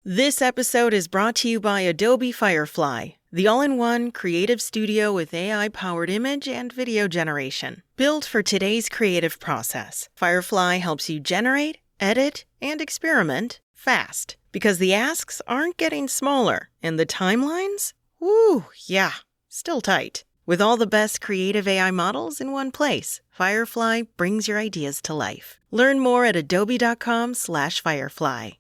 This episode is brought to you by Adobe Firefly, the all-in-one creative studio with AI-powered image and video generation. Built for today's creative process, Firefly helps you generate, edit, and experiment fast. Because the asks aren't getting smaller, and the timelines? Woo, yeah, still tight. With all the best creative AI models in one place, Firefly brings your ideas to life. Learn more at adobe.com/firefly.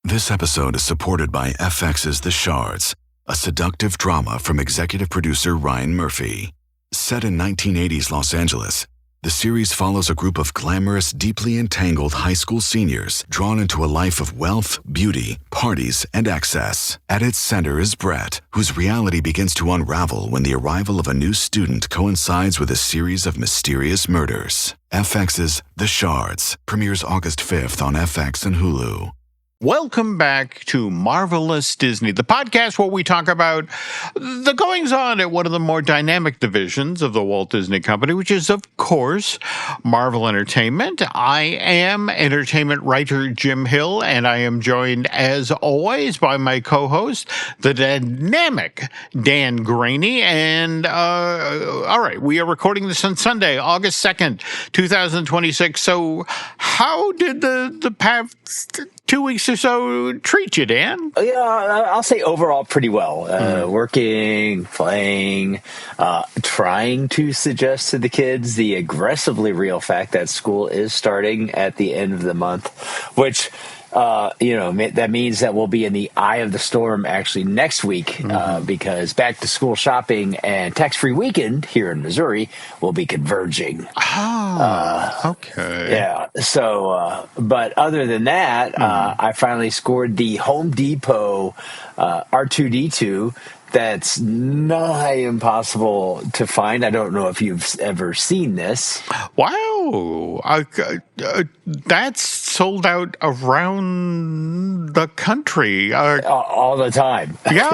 This episode is supported by FX's The Shards, a seductive drama from executive producer Ryan Murphy. Set in 1980s Los Angeles, the series follows a group of glamorous, deeply entangled high school seniors drawn into a life of wealth, beauty, parties, and excess. At its center is Brett, whose reality begins to unravel when the arrival of a new student coincides with a series of mysterious murders. FX's The Shards premieres August 5th on FX and Hulu. Welcome back to Marvelous Disney, the podcast where we talk about the goings-on at one of the more dynamic divisions of the Walt Disney Company, which is, of course, Marvel Entertainment. I am entertainment writer Jim Hill, and I am joined, as always, by my co-host, the dynamic Dan Graney. And, all right, we are recording this on Sunday, August 2nd, 2026. So how did the past 2 weeks or so treat you, Dan? Yeah, I'll say overall pretty well. Working, playing, trying to suggest to the kids the aggressively real fact that school is starting at the end of the month, which that means that we'll be in the eye of the storm actually next week because back to school shopping and tax-free weekend here in Missouri will be converging. Okay. Yeah. So, but other than that, I finally scored the Home Depot R2-D2. That's nigh impossible to find. I don't know if you've ever seen this. Wow. That's sold out around the country. All the time. Yeah.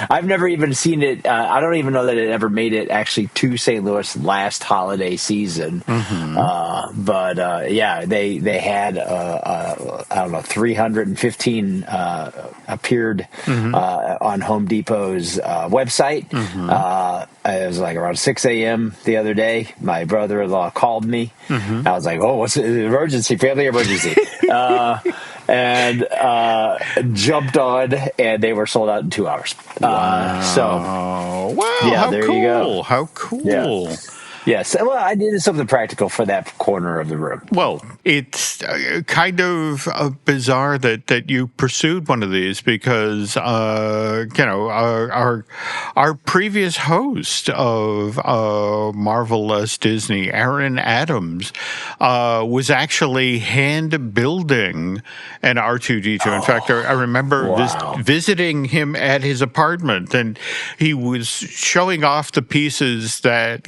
I've never even seen it. I don't even know that it ever made it actually to St. Louis last holiday season. But they had, 315 appeared on Home Depot's website. It was like around 6 a.m. the other day. My brother-in-law called me. I was like, "Oh, what's the emergency? Family emergency!" and jumped on, and they were sold out in 2 hours. Wow! Yeah, how there cool! You go. How cool! Yeah. Yes. Well, I needed something practical for that corner of the room. Well, it's kind of bizarre that you pursued one of these because, our previous host of Marvelous Disney, Aaron Adams, was actually hand building an R2-D2. In fact, I remember visiting him at his apartment, and he was showing off the pieces that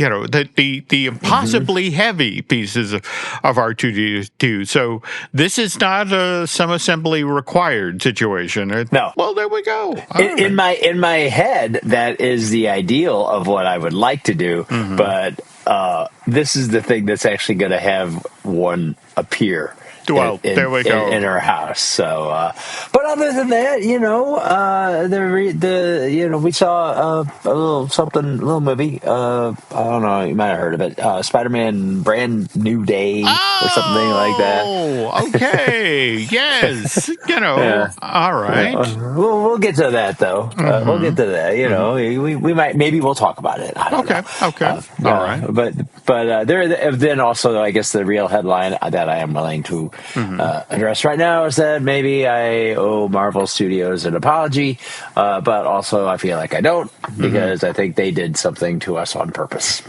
the impossibly heavy pieces of R2-D2. So this is not a some assembly required situation. No. Well, there we go. In my head, that is the ideal of what I would like to do. But this is the thing that's actually going to have one appear. Well, there we go. In our house. So, but other than that, we saw a little movie. I don't know, you might have heard of it. Spider-Man Brand New Day or something like that. Oh, okay. Yes. All right. We'll get to that though. We'll get to that. Maybe we'll talk about it. I don't know. Okay. All right. But then also, I guess the real headline that I am willing to address right now is that maybe I owe Marvel Studios an apology, but also I feel like I don't because I think they did something to us on purpose.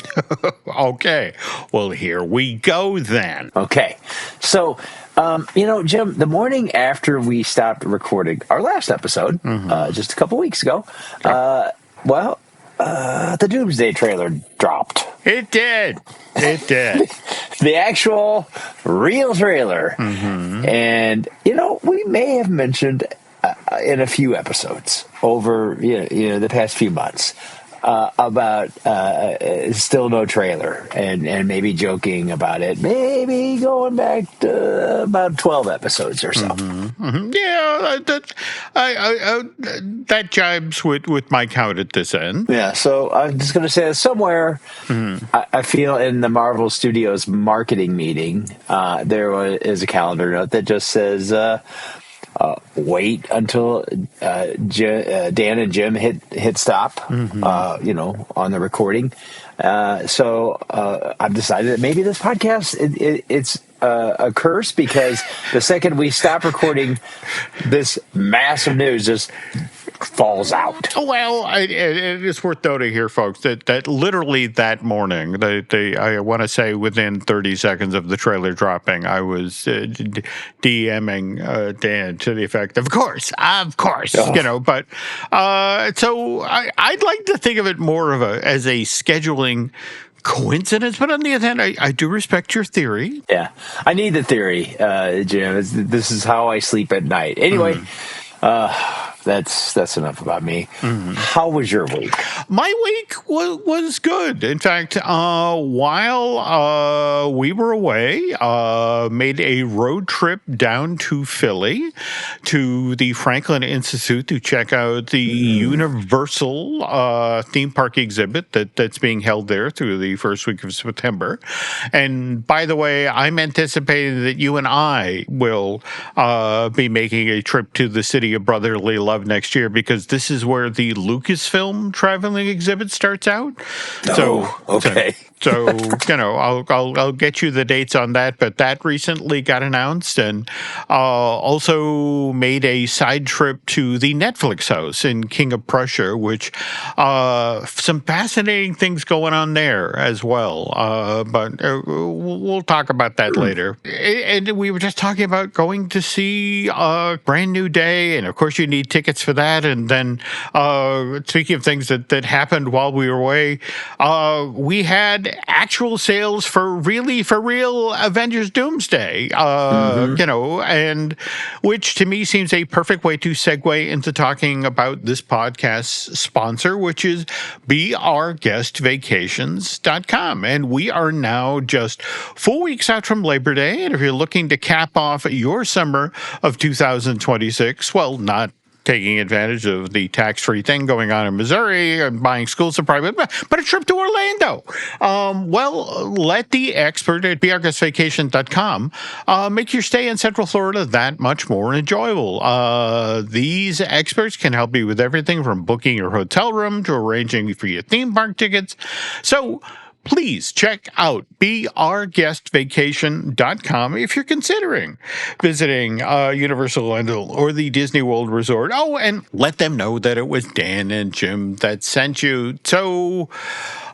Okay. Well, here we go then. Okay. So, Jim, the morning after we stopped recording our last episode, just a couple weeks ago, the Doomsday trailer dropped. It did. The actual real trailer. And, we may have mentioned in a few episodes over the past few months about still no trailer, and maybe joking about it, maybe going back to about 12 episodes or so. Yeah, that jibes with my count at this end. Yeah, so I'm just going to say that somewhere, I feel in the Marvel Studios marketing meeting, there is a calendar note that just says, wait until Dan and Jim hit stop, on the recording. So I've decided that maybe this podcast, it's a curse, because the second we stop recording, this massive news just falls out. Well, it is worth noting here, folks, that literally that morning, I want to say within 30 seconds of the trailer dropping, I was DMing Dan to the effect, of course, but so I'd like to think of it more as a scheduling coincidence, but on the other hand, I do respect your theory. Yeah, I need the theory, Jim. This is how I sleep at night. Anyway, that's enough about me. How was your week? My week was good. In fact, while we were away, made a road trip down to Philly to the Franklin Institute to check out the Universal theme park exhibit that's being held there through the first week of September. And by the way, I'm anticipating that you and I will be making a trip to the city of brotherly love next year, because this is where the Lucasfilm traveling exhibit starts out. Okay. So I'll get you the dates on that, but that recently got announced, and also made a side trip to the Netflix house in King of Prussia, which some fascinating things going on there as well. But we'll talk about that later. And we were just talking about going to see Brand New Day, and of course you need tickets for that. And then speaking of things that happened while we were away, we had actual sales for real Avengers Doomsday, and which to me seems a perfect way to segue into talking about this podcast's sponsor, which is beourguestvacations.com. And we are now just 4 weeks out from Labor Day. And if you're looking to cap off your summer of 2026, well, not taking advantage of the tax-free thing going on in Missouri and buying school supplies, but a trip to Orlando. Let the expert at beourguestvacation.com make your stay in Central Florida that much more enjoyable. These experts can help you with everything from booking your hotel room to arranging for your theme park tickets. So please check out beourguestvacation.com if you're considering visiting Universal Orlando or the Disney World Resort. Oh, and let them know that it was Dan and Jim that sent you. So,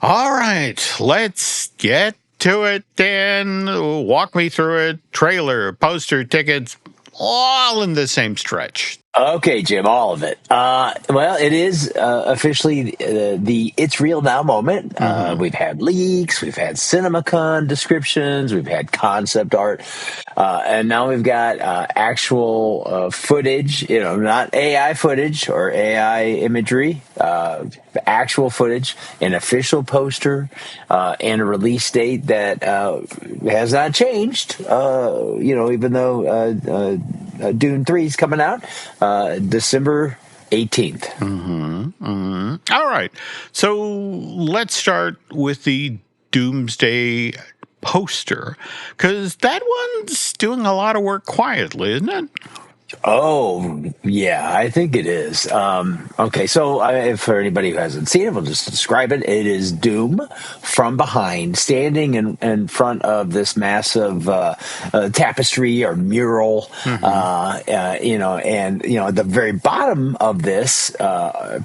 all right, let's get to it, Dan. Walk me through it. Trailer, poster, tickets, all in the same stretch. Okay, Jim, all of it. It is officially the It's Real Now moment. We've had leaks, we've had CinemaCon descriptions, we've had concept art, and now we've got actual footage, not AI footage or AI imagery, actual footage, an official poster, and a release date that has not changed, even though Dune 3 is coming out December 18th. All right. So let's start with the Doomsday poster, because that one's doing a lot of work quietly, isn't it? Oh, yeah, I think it is. Okay, so for anybody who hasn't seen it, we'll just describe it. It is Doom from behind, standing in front of this massive tapestry or mural, at the very bottom of this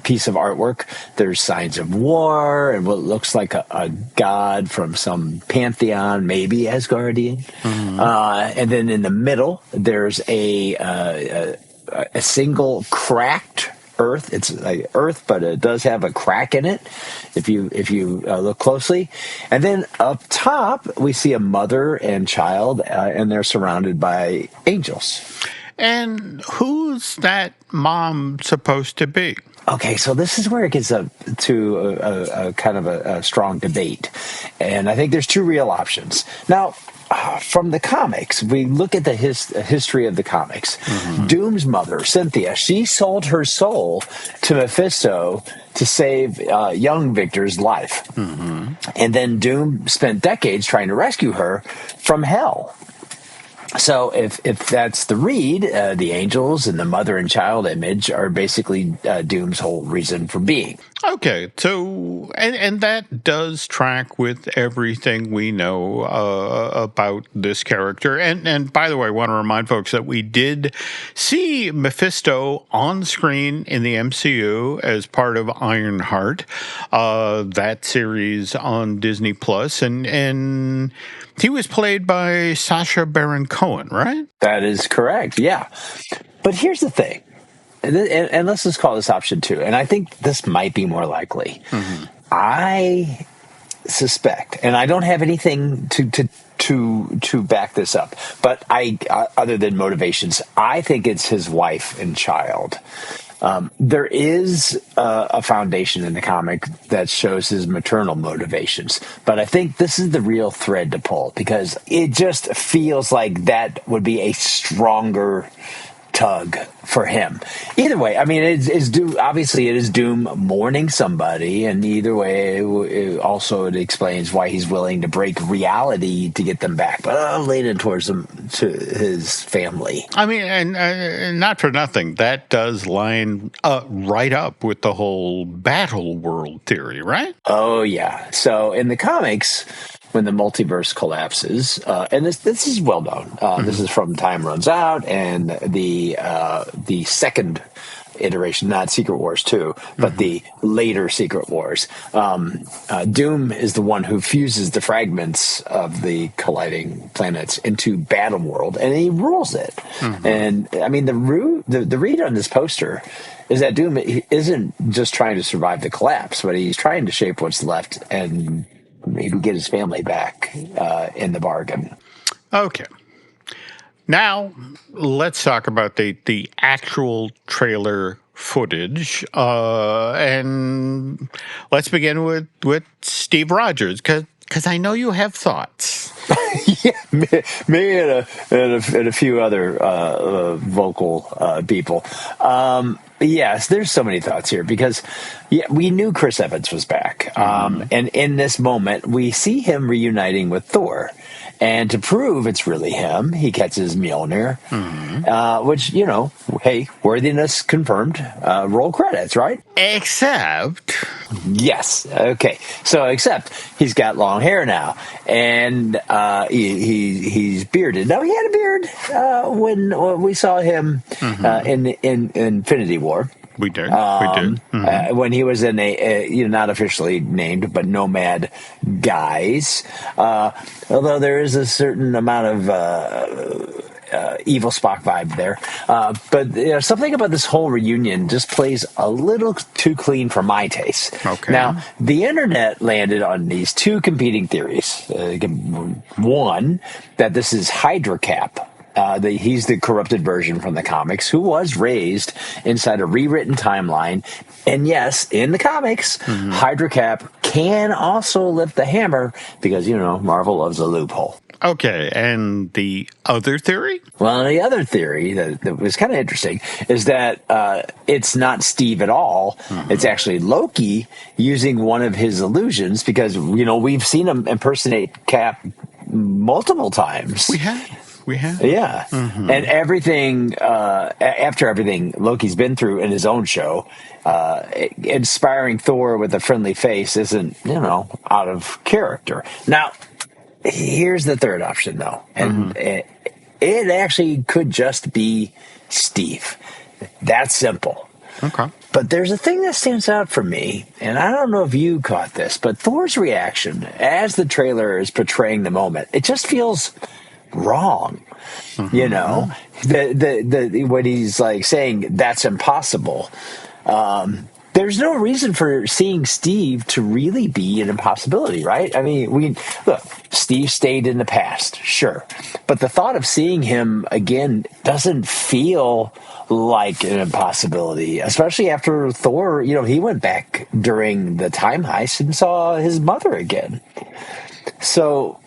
piece of artwork, there's signs of war and what looks like a god from some pantheon, maybe Asgardian. And then in the middle, there's a single cracked earth. It's like earth, but it does have a crack in it if you look closely. And then up top, we see a mother and child, and they're surrounded by angels. And who's that mom supposed to be? Okay, so this is where it gets up to a kind of a strong debate. And I think there's two real options. Now, from the comics, we look at the history of the comics. Doom's mother, Cynthia, she sold her soul to Mephisto to save young Victor's life. And then Doom spent decades trying to rescue her from hell. So if that's the read, the angels and the mother and child image are basically Doom's whole reason for being. Okay, so and that does track with everything we know about this character. And by the way, I want to remind folks that we did see Mephisto on screen in the MCU as part of Ironheart, that series on Disney Plus, and he was played by Sacha Baron Cohen, right? That is correct. Yeah, but here's the thing. And let's just call this option 2. And I think this might be more likely. I suspect, and I don't have anything to back this up, but other than motivations, I think it's his wife and child. There is a foundation in the comic that shows his maternal motivations, but I think this is the real thread to pull because it just feels like that would be a stronger tug for him. Either way, I mean, it's Doom. Obviously, it is Doom mourning somebody, and either way, it explains why he's willing to break reality to get them back. But I'll lean it towards him to his family. I mean, and not for nothing, that does line right up with the whole Battleworld theory, right? Oh yeah. So in the comics, when the multiverse collapses, and this is well known. This is from Time Runs Out and the second iteration, not Secret Wars 2, but the later Secret Wars. Doom is the one who fuses the fragments of the colliding planets into Battleworld, and he rules it. And I mean, the read on this poster is that Doom isn't just trying to survive the collapse, but he's trying to shape what's left and maybe get his family back in the bargain. Okay. Now, let's talk about the actual trailer footage. And let's begin with Steve Rogers, because I know you have thoughts. Yeah, me and a few other vocal people. Yes, there's so many thoughts here because we knew Chris Evans was back. And in this moment, we see him reuniting with Thor. And to prove it's really him, he catches Mjolnir, which, hey, worthiness confirmed. Roll credits, right? Except... Yes. Okay. So, except he's got long hair now, and he's bearded. Now, he had a beard when we saw him in Infinity War. We did. When he was in a not officially named, but Nomad Guys. Although there is a certain amount of evil Spock vibe there. But something about this whole reunion just plays a little too clean for my taste. Okay. Now, the internet landed on these two competing theories. One, that this is Hydra Cap. He's the corrupted version from the comics who was raised inside a rewritten timeline. And yes, in the comics, Hydra Cap can also lift the hammer because, Marvel loves a loophole. Okay, and the other theory? Well, the other theory that was kind of interesting is that it's not Steve at all. It's actually Loki using one of his illusions because, we've seen him impersonate Cap multiple times. We have. Yeah. And everything, after everything Loki's been through in his own show, inspiring Thor with a friendly face isn't, out of character. Now, here's the third option, though. And it actually could just be Steve. That's simple. Okay. But there's a thing that stands out for me, and I don't know if you caught this, but Thor's reaction as the trailer is portraying the moment, it just feels wrong. When he's like saying that's impossible. there's no reason for seeing Steve to really be an impossibility, right? I mean, look, Steve stayed in the past, sure. But the thought of seeing him again doesn't feel like an impossibility, especially after Thor, he went back during the time heist and saw his mother again. So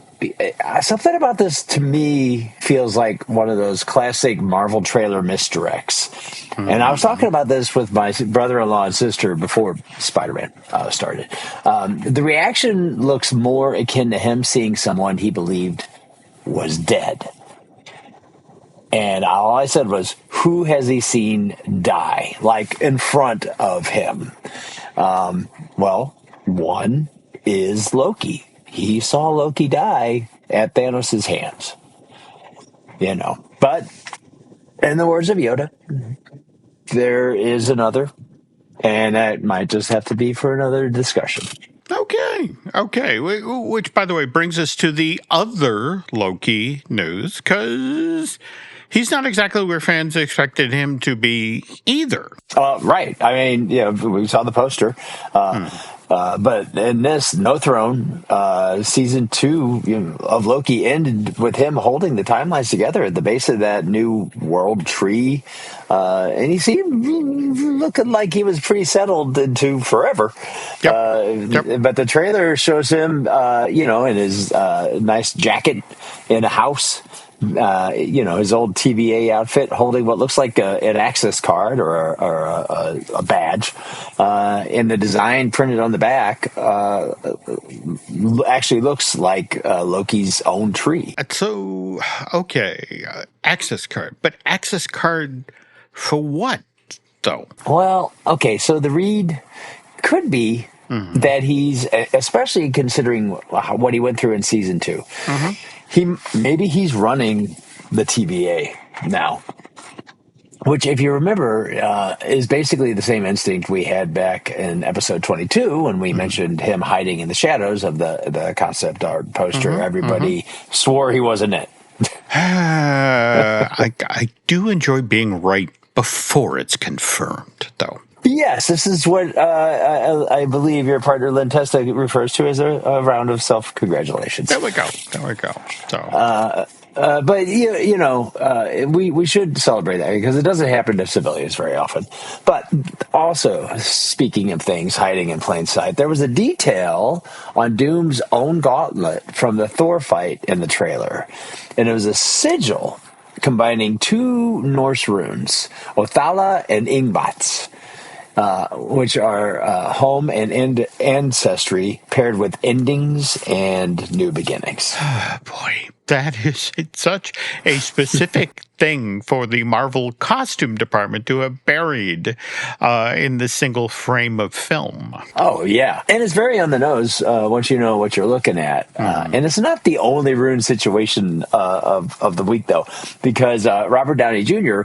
something about this to me feels like one of those classic Marvel trailer misdirects. Mm-hmm. And I was talking about this with my brother-in-law and sister before Spider-Man started. The reaction looks more akin to him seeing someone he believed was dead. And all I said was, who has he seen die, like in front of him? Well, one is Loki. He saw Loki die at Thanos' hands. But in the words of Yoda, there is another, and that might just have to be for another discussion. Okay. Which, by the way, brings us to the other Loki news, because he's not exactly where fans expected him to be either. Right. I mean, we saw the poster. But in this, No Throne, season 2 of Loki ended with him holding the timelines together at the base of that new world tree. And he seemed looking like he was pretty settled into forever. Yep. But the trailer shows him, in his nice jacket in a house. His old TVA outfit, holding what looks like an access card or a badge, and the design printed on the back actually looks like Loki's own tree. So, access card, but access card for what, though? Well, okay, so the read could be that he's, especially considering what he went through in season 2. Maybe he's running the TVA now, which, if you remember, is basically the same instinct we had back in episode 22 when we mentioned him hiding in the shadows of the concept art poster. Everybody swore he wasn't it. I do enjoy being right before it's confirmed, though. Yes, this is what I believe your partner Lynn Testa refers to as a round of self-congratulations. There we go. So, but we should celebrate that because it doesn't happen to civilians very often. But also, speaking of things hiding in plain sight, there was a detail on Doom's own gauntlet from the Thor fight in the trailer, and it was a sigil combining 2 Norse runes, Othala and Ingbats. Which are home and ancestry paired with endings and new beginnings. Boy, that is such a specific thing for the Marvel costume department to have buried in the single frame of film. Oh, yeah. And it's very on the nose once you know what you're looking at. And it's not the only rune situation of the week, though, because Robert Downey Jr.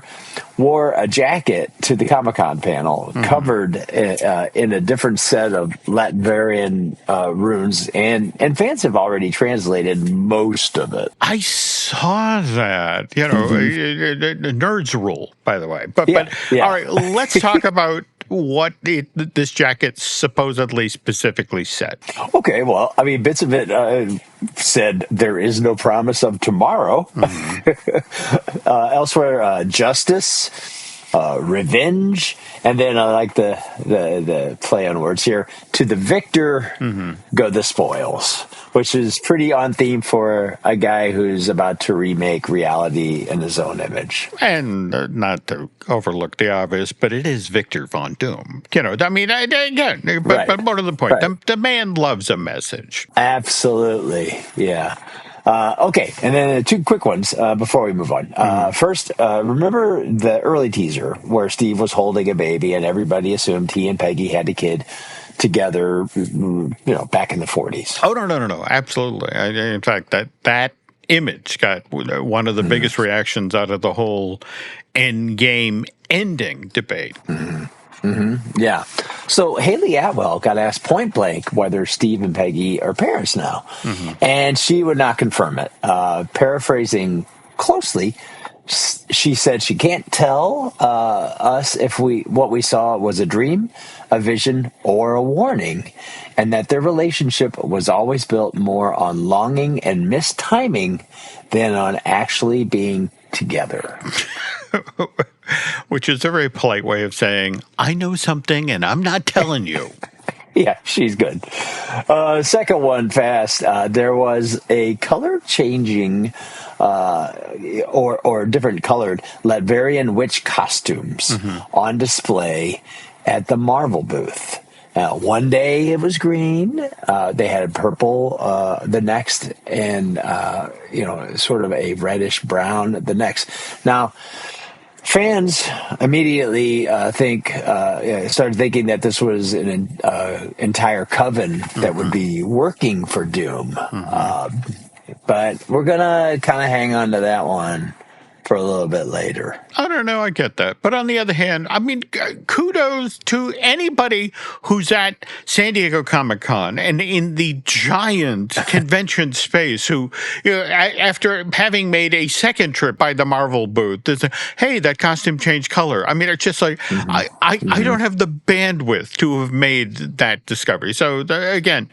wore a jacket to the Comic-Con panel covered in a different set of Latvian runes, and fans have already translated most of it. I saw that. Nerds rule, by the way. But all right, let's talk about what this jacket supposedly specifically said. Okay, well, I mean, bits of it said there is no promise of tomorrow. Elsewhere, justice, revenge, and then I like the play on words here. To the victor go the spoils, which is pretty on theme for a guy who's about to remake reality in his own image. And not to overlook the obvious, but it is Victor Von Doom. I mean, but more to the point, the man loves a message. Absolutely, yeah. Okay, and then 2 quick ones before we move on. First, remember the early teaser where Steve was holding a baby and everybody assumed he and Peggy had a kid together, back in the 40s. Oh, no, absolutely. In fact, that image got one of the biggest reactions out of the whole Endgame ending debate. Yeah. So Haley Atwell got asked point blank whether Steve and Peggy are parents now, and she would not confirm it. Paraphrasing closely, she said she can't tell us if what we saw was a dream, a vision, or a warning, and that their relationship was always built more on longing and mistiming than on actually being together. Which is a very polite way of saying, I know something and I'm not telling you. Yeah, she's good. Second one fast. There was a color changing or different colored Latverian witch costumes on display at the Marvel booth. One day it was green. They had purple the next, and sort of a reddish brown the next. Now, fans immediately started thinking that this was an entire coven that would be working for Doom. But we're going to kind of hang on to that one for a little bit later. I don't know. I get that. But on the other hand, I mean, kudos to anybody who's at San Diego Comic-Con and in the giant convention space who, after having made a second trip by the Marvel booth, hey, that costume changed color. I mean, it's just like, I don't have the bandwidth to have made that discovery. So, again,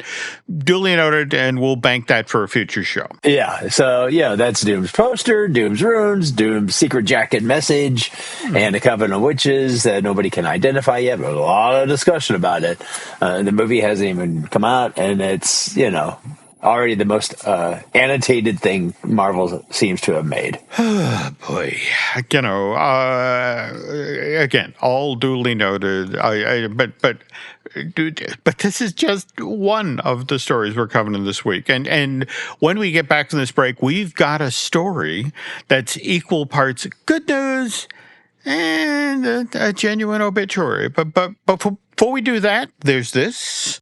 duly noted, and we'll bank that for a future show. Yeah. So, that's Doom's poster, Doom's runes, Doom's secret jacket message, and a coven of witches that nobody can identify yet. There's a lot of discussion about it. The movie hasn't even come out, and it's, already the most annotated thing Marvel seems to have made. Boy, again, all duly noted. But this is just one of the stories we're covering this week. And when we get back from this break, we've got a story that's equal parts good news and a genuine obituary. But before we do that, there's this.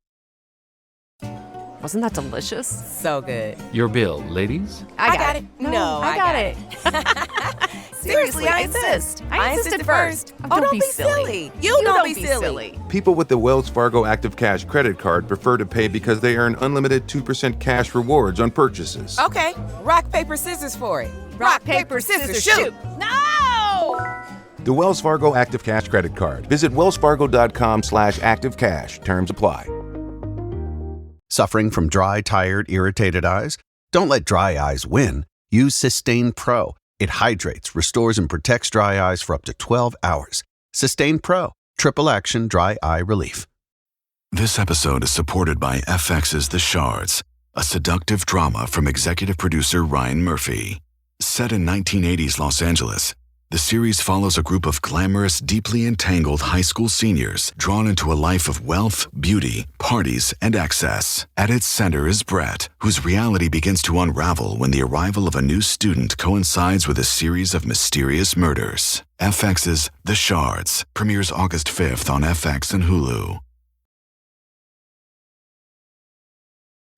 Wasn't that delicious? So good. Your bill, ladies? I got it. No, I got it. Seriously, I insist. I insisted first. Oh, don't be silly. You don't be silly. People with the Wells Fargo Active Cash credit card prefer to pay because they earn unlimited 2% cash rewards on purchases. Okay, rock, paper, scissors for it. Rock, paper, scissors, shoot. No! The Wells Fargo Active Cash credit card. Visit wellsfargo.com/activecash. Terms apply. Suffering from dry, tired, irritated eyes? Don't let dry eyes win. Use Systane Pro. It hydrates, restores, and protects dry eyes for up to 12 hours. Systane Pro. Triple action dry eye relief. This episode is supported by FX's The Shards, a seductive drama from executive producer Ryan Murphy. Set in 1980s Los Angeles, the series follows a group of glamorous, deeply entangled high school seniors drawn into a life of wealth, beauty, parties, and excess. At its center is Brett, whose reality begins to unravel when the arrival of a new student coincides with a series of mysterious murders. FX's The Shards premieres August 5th on FX and Hulu.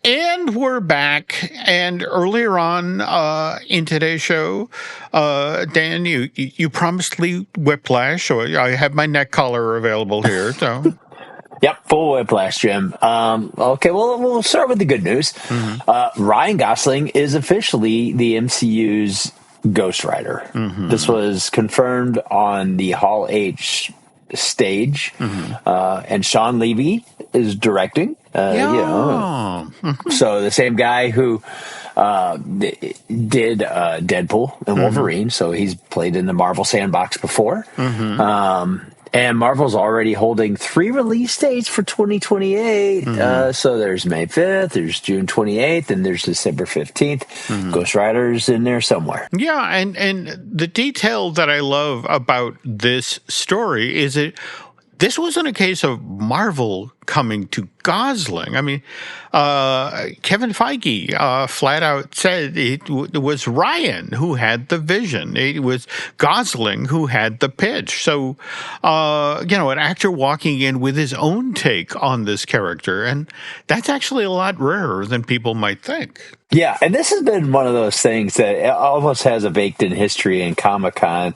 And we're back. And earlier on in today's show, Dan, you promised me whiplash, so I have my neck collar available here. So, Yep, full whiplash, Jim. Okay, well, we'll start with the good news. Ryan Gosling is officially the MCU's Ghost Rider. This was confirmed on the Hall H stage, and Sean Levy is directing. So the same guy who did Deadpool and Wolverine, so he's played in the Marvel sandbox before. And Marvel's already holding 3 release dates for 2028. So there's May 5th, there's June 28th, and there's December 15th. Ghost Rider's in there somewhere. Yeah, and the detail that I love about this story is this wasn't a case of Marvel coming to Gosling. I mean, Kevin Feige flat out said it was Ryan who had the vision. It was Gosling who had the pitch. So, an actor walking in with his own take on this character, and that's actually a lot rarer than people might think. Yeah, and this has been one of those things that almost has a baked-in history in Comic-Con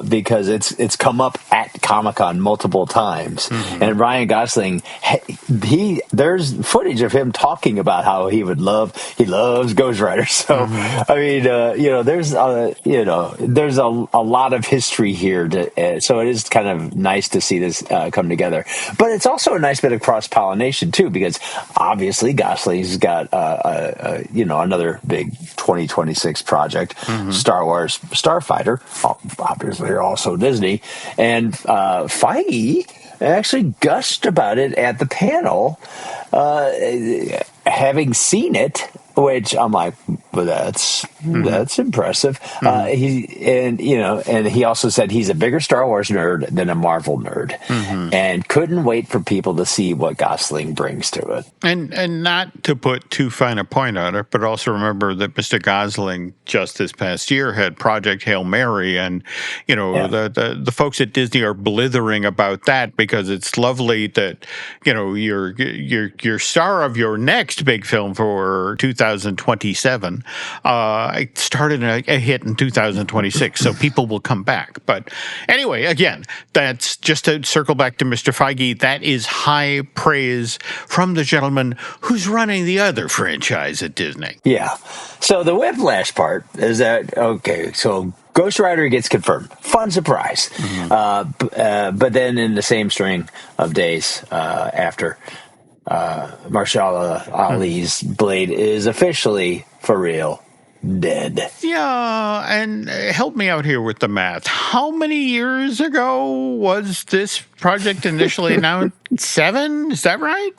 because it's come up at Comic-Con multiple times. And Ryan Gosling saying there's footage of him talking about how he loves Ghost Rider. So I mean, there's a lot of history here. So it is kind of nice to see this come together. But it's also a nice bit of cross pollination too, because obviously Gosling's got another big 2026 project, Star Wars Starfighter. Obviously, also Disney, and Feige actually gushed about it at the panel, having seen it, which I'm like, well, that's impressive. He also said he's a bigger Star Wars nerd than a Marvel nerd, and couldn't wait for people to see what Gosling brings to it. And not to put too fine a point on it, but also remember that Mr. Gosling just this past year had Project Hail Mary, and the folks at Disney are blithering about that because it's lovely that your star of your next big film for 2027 started a hit in 2026, so people will come back. But anyway, again, that's just to circle back to Mr. Feige. That is high praise from the gentleman who's running the other franchise at Disney. Yeah. So the whiplash part is that, okay, so Ghost Rider gets confirmed. Fun surprise. But then in the same string of days after, Mahershala Ali's Blade is officially, for real, dead. Yeah, and help me out here with the math. How many years ago was this project initially announced? 7? Is that right?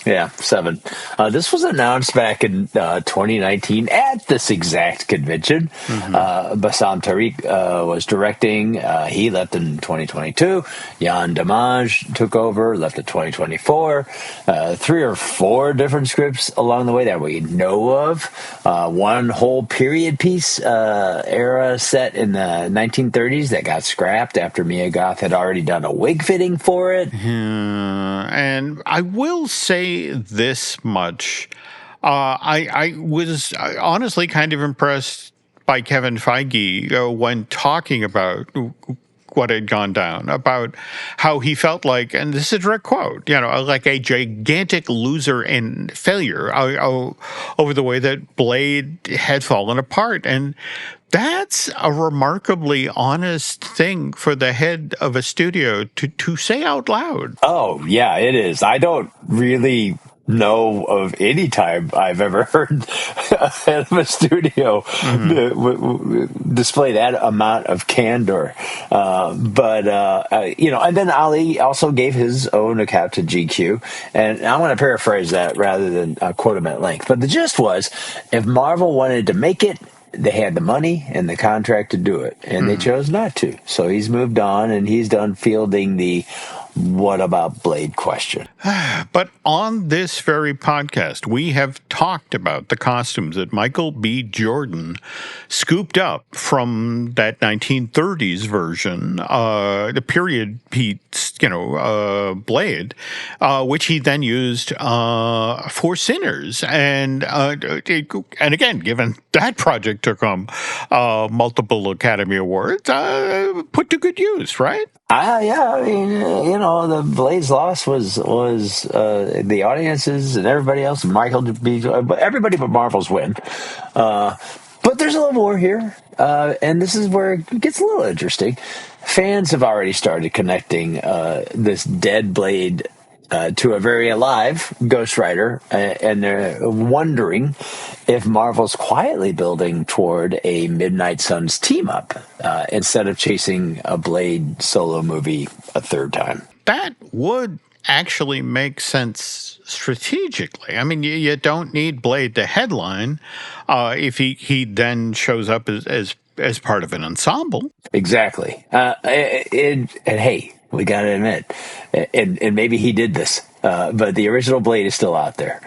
Yeah, 7. This was announced back in 2019 at this exact convention. Bassam Tariq was directing. He left in 2022. Jan Damage took over, left in 2024. 3 or 4 different scripts along the way that we know of. One whole period piece era set in the 1930s that got scrapped after Mia Goth had already done a wig fitting for it. And I will say this much. I was honestly kind of impressed by Kevin Feige when talking about what had gone down, about how he felt like, and this is a direct quote, like a gigantic loser and failure over the way that Blade had fallen apart. And that's a remarkably honest thing for the head of a studio to say out loud. Oh, yeah, it is. I don't really know of any time I've ever heard a head of a studio display that amount of candor. And then Ali also gave his own account to GQ, and I want to paraphrase that rather than quote him at length. But the gist was, if Marvel wanted to make it, they had the money and the contract to do it, and they chose not to. So he's moved on, and he's done fielding the what about Blade question. But on this very podcast, we have talked about the costumes that Michael B. Jordan scooped up from that 1930s version, the period piece, Blade, which he then used for Sinners. And again, given that project took home multiple Academy Awards, put to good use, right? Yeah, I mean, the Blade's loss was the audiences and everybody else, everybody but Marvel's win. But there's a little more here, and this is where it gets a little interesting. Fans have already started connecting this dead Blade to a very alive Ghost Rider, and they're wondering if Marvel's quietly building toward a Midnight Suns team-up instead of chasing a Blade solo movie a third time. That would actually make sense strategically. I mean, you don't need Blade to headline if he then shows up as part of an ensemble. Exactly. And hey, we got to admit, and maybe he did this, but the original Blade is still out there.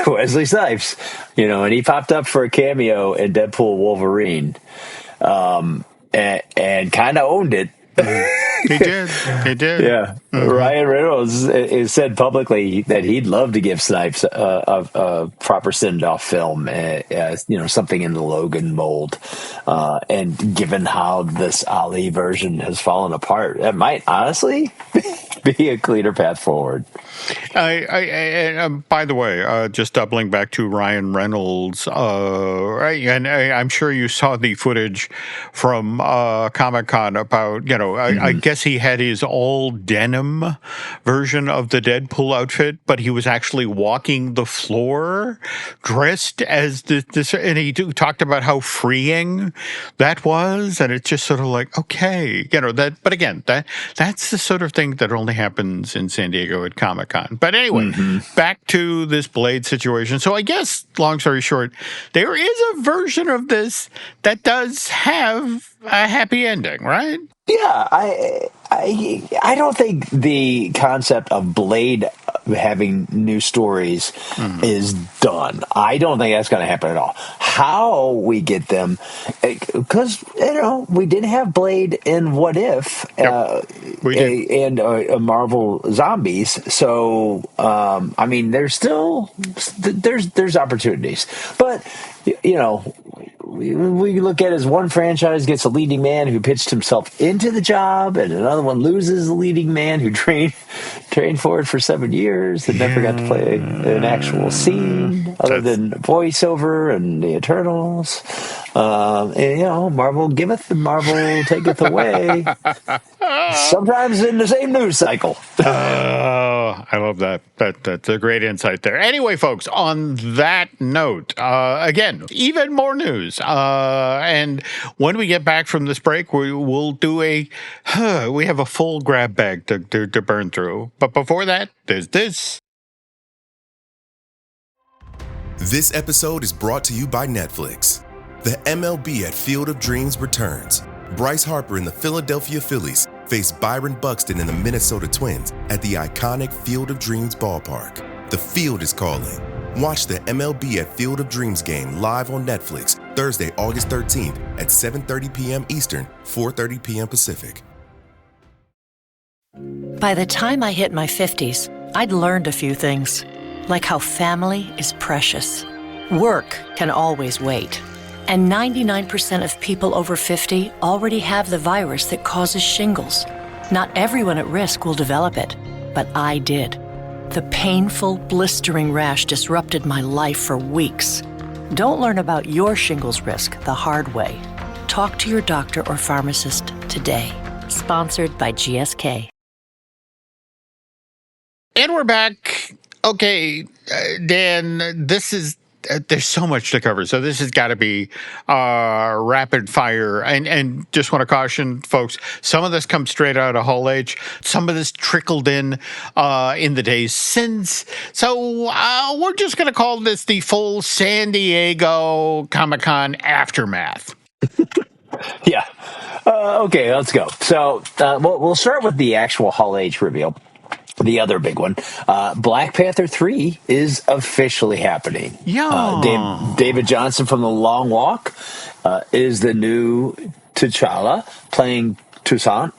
Wesley Snipes, and he popped up for a cameo in Deadpool Wolverine, and kind of owned it. He did. He did. Yeah. Ryan Reynolds has said publicly that he'd love to give Snipes a proper send-off film, something in the Logan mold. And given how this Ali version has fallen apart, that might honestly be a cleaner path forward. By the way, just doubling back to Ryan Reynolds, right? And I'm sure you saw the footage from Comic-Con about, I guess he had his all denim version of the Deadpool outfit, but he was actually walking the floor dressed as this, and he talked about how freeing that was, and it's just sort of like, okay, that. But again, that's the sort of thing that only happens in San Diego at Comic-Con. But anyway, back to this Blade situation. So I guess, long story short, there is a version of this that does have a happy ending, right? Yeah, I don't think the concept of Blade having new stories is done. I don't think that's going to happen at all. How we get them, because we did have Blade in What If, we did. and Marvel Zombies. So there's still there's opportunities, but we look at it as one franchise gets a leading man who pitched himself into the job, and another one loses a leading man who trained for it for 7 years and never got to play an actual scene other than voiceover and the Eternals. Marvel giveth and Marvel taketh away. Sometimes in the same news cycle. I love that. That's a great insight there. Anyway, folks, on that note, again, even more news. And when we get back from this break, we'll do we have a full grab bag to burn through. But before that, there's this. This episode is brought to you by Netflix. The MLB at Field of Dreams returns. Bryce Harper and the Philadelphia Phillies face Byron Buxton and the Minnesota Twins at the iconic Field of Dreams ballpark. The field is calling. Watch the MLB at Field of Dreams game live on Netflix Thursday, August 13th at 7:30 p.m. Eastern, 4:30 p.m. Pacific. By the time I hit my 50s, I'd learned a few things, like how family is precious. Work can always wait. And 99% of people over 50 already have the virus that causes shingles. Not everyone at risk will develop it, but I did. The painful, blistering rash disrupted my life for weeks. Don't learn about your shingles risk the hard way. Talk to your doctor or pharmacist today. Sponsored by GSK. And we're back. Okay, Dan, this is... there's so much to cover, so this has got to be rapid fire. And just want to caution folks, some of this comes straight out of Hall H. Some of this trickled in the days since. So we're just going to call this the full San Diego Comic-Con aftermath. Yeah. Okay, let's go. So we'll start with the actual Hall H reveal. The other big one, Black Panther 3 is officially happening. Yeah. David Johnson from The Long Walk is the new T'Challa, playing Toussaint,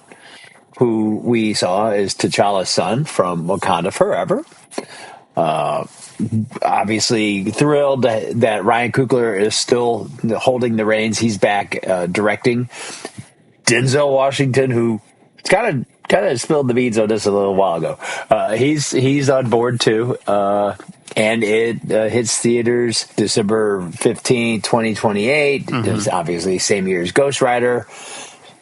who we saw as T'Challa's son from Wakanda Forever. Obviously thrilled that Ryan Coogler is still holding the reins. He's back directing. Denzel Washington, who kind of spilled the beans on this a little while ago. He's on board too. And it hits theaters December 15, 2028. It's obviously same year as Ghost Rider.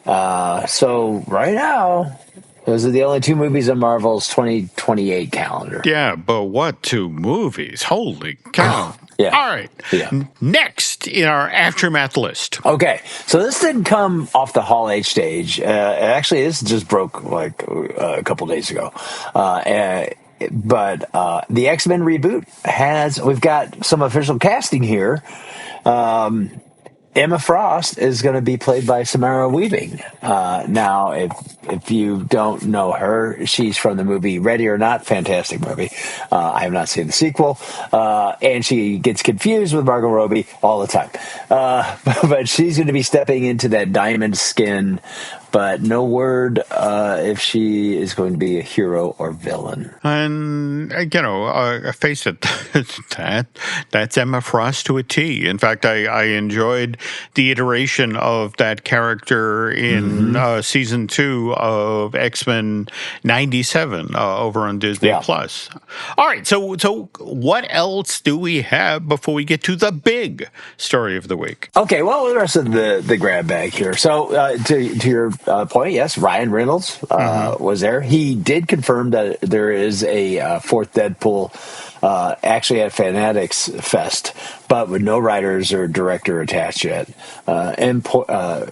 So right now, those are the only two movies on Marvel's 2028 calendar. Yeah, but what two movies? Holy cow. Yeah. All right. Yeah. Next in our aftermath list. Okay. So this didn't come off the Hall H stage. Actually, this just broke like a couple days ago. But the X-Men reboot we've got some official casting here. Emma Frost is going to be played by Samara Weaving. Now, if you don't know her, she's from the movie Ready or Not, fantastic movie. I have not seen the sequel, and she gets confused with Margot Robbie all the time. But she's going to be stepping into that diamond skin but no word if she is going to be a hero or villain. And, face it, that's Emma Frost to a T. In fact, I enjoyed the iteration of that character in season 2 of X-Men 97 over on Disney Plus. All right, so what else do we have before we get to the big story of the week? Okay, well, the rest of the grab bag here. So, to your point, yes, Ryan Reynolds was there. He did confirm that there is a fourth Deadpool actually at Fanatics Fest, but with no writers or director attached yet. And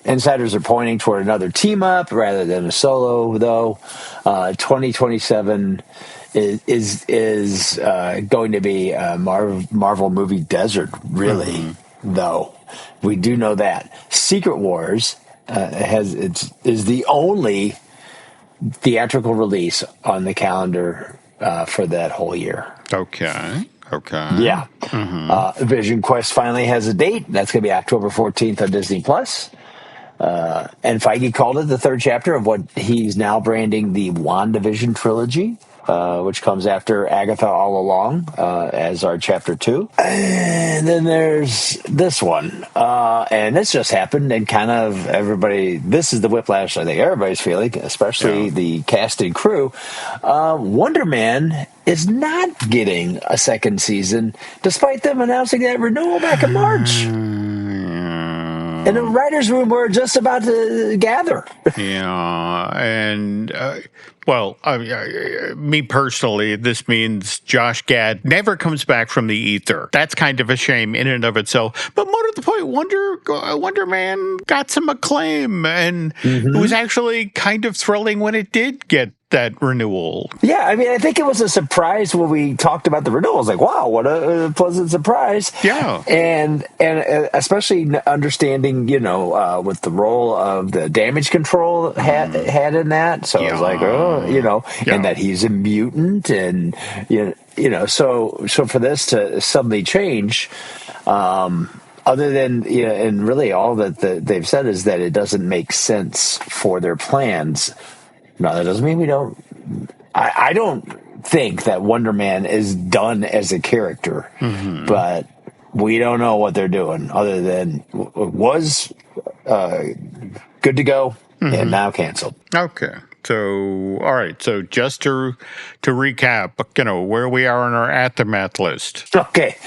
insiders are pointing toward another team up rather than a solo, though. 2027 is going to be a Marvel movie desert, really, though. We do know that. Secret Wars is the only theatrical release on the calendar for that whole year. Okay. Yeah. Vision Quest finally has a date. That's going to be October 14th on Disney Plus. And Feige called it the third chapter of what he's now branding the WandaVision trilogy, which comes after Agatha All Along as our chapter 2. And then there's this one. And this just happened, and kind of this is the whiplash I think everybody's feeling, especially the cast and crew. Wonder Man is not getting a second season, despite them announcing that renewal back in March. And the writers' room were just about to gather. Yeah, and me personally, this means Josh Gad never comes back from the ether. That's kind of a shame in and of itself. But more to the point, Wonder Man got some acclaim, and it was actually kind of thrilling when it did get that renewal. Yeah, I mean, I think it was a surprise when we talked about the renewal. I was like, wow, what a pleasant surprise. Yeah. And especially understanding, with the role of the damage control had in that. So I was like, and that he's a mutant, and, so for this to suddenly change, other than, and really all that they've said is that it doesn't make sense for their plans. No, that doesn't mean we don't. I don't think that Wonder Man is done as a character, but we don't know what they're doing other than it was good to go and now canceled. Okay. So, all right. So just to recap, where we are on our aftermath list. Okay.